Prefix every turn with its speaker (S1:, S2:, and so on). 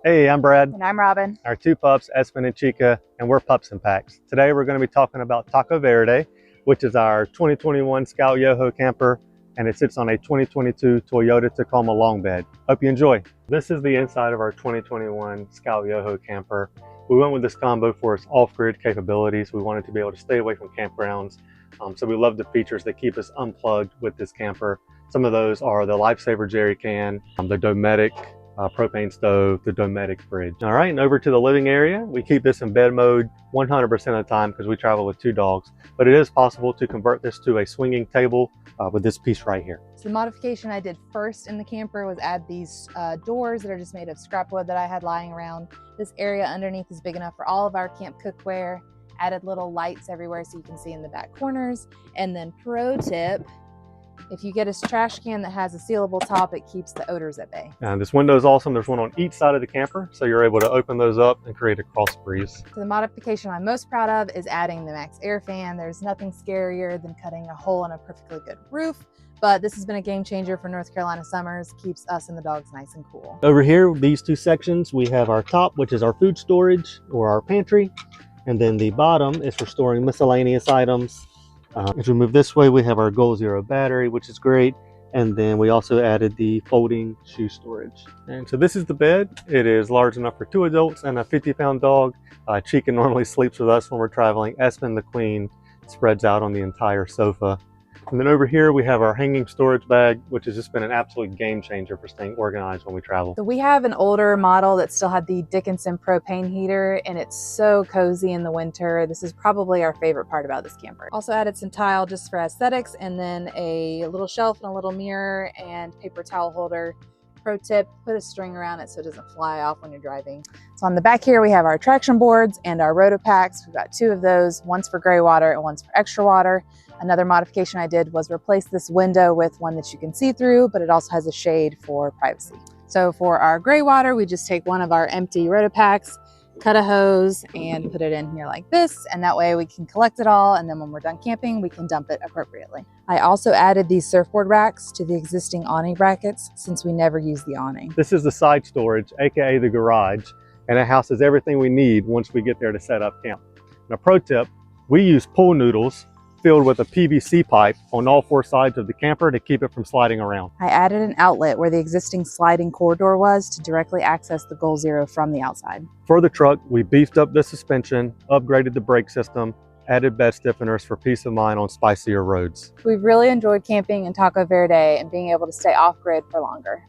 S1: Hey, I'm Brad.
S2: And I'm Robin.
S1: Our two pups, Espen and Chica, and we're Pups and Packs. Today we're going to be talking about Taco Verde, which is our 2021 Scout Yoho camper, and it sits on a 2022 Toyota Tacoma long bed. Hope you enjoy. This is the inside of our 2021 Scout Yoho camper. We went with this combo for its off-grid capabilities. We wanted to be able to stay away from campgrounds, so we love the features that keep us unplugged with this camper. Some of those are the Lifesaver jerry can, the Dometic propane stove, the Dometic fridge. All right, and over to the living area. We keep this in bed mode 100% of the time because we travel with two dogs, but it is possible to convert this to a swinging table with this piece right here.
S2: So the modification I did first in the camper was add these doors that are just made of scrap wood that I had lying around. This area underneath is big enough for all of our camp cookware. Added little lights everywhere so you can see in the back corners. And then pro tip, if you get a trash can that has a sealable top, it keeps the odors at bay.
S1: And this window is awesome. There's one on each side of the camper, so you're able to open those up and create a cross breeze.
S2: So the modification I'm most proud of is adding the max air fan. There's nothing scarier than cutting a hole in a perfectly good roof, but this has been a game changer for North Carolina summers. Keeps us and the dogs nice and cool.
S1: Over here, these two sections, we have our top, which is our food storage or our pantry, and then the bottom is for storing miscellaneous items. As we move this way, we have our Goal Zero battery, which is great. And then we also added the folding shoe storage. And so this is the bed. It is large enough for two adults and a 50-pound dog. Chica normally sleeps with us when we're traveling. Espen, the queen, spreads out on the entire sofa. And then over here, we have our hanging storage bag, which has just been an absolute game changer for staying organized when we travel.
S2: So we have an older model that still had the Dickinson propane heater, and it's so cozy in the winter. This is probably our favorite part about this camper. Also added some tile just for aesthetics, and then a little shelf and a little mirror and paper towel holder. Pro tip, put a string around it so it doesn't fly off when you're driving. So on the back here, we have our traction boards and our Rotopacks. We've got two of those, one's for gray water and one's for extra water. Another modification I did was replace this window with one that you can see through, but it also has a shade for privacy. So for our gray water, we just take one of our empty Rotopacks, cut a hose and put it in here like this, and that way we can collect it all, and then when we're done camping we can dump it appropriately. I also added these surfboard racks to the existing awning brackets since we never use the awning.
S1: This is the side storage, aka the garage, and it houses everything we need once we get there to set up camp. Now, pro tip, we use pool noodles filled with a PVC pipe on all four sides of the camper to keep it from sliding around.
S2: I added an outlet where the existing sliding corridor was to directly access the Goal Zero from the outside.
S1: For the truck, we beefed up the suspension, upgraded the brake system, added bed stiffeners for peace of mind on spicier roads.
S2: We've really enjoyed camping in Taco Verde and being able to stay off-grid for longer.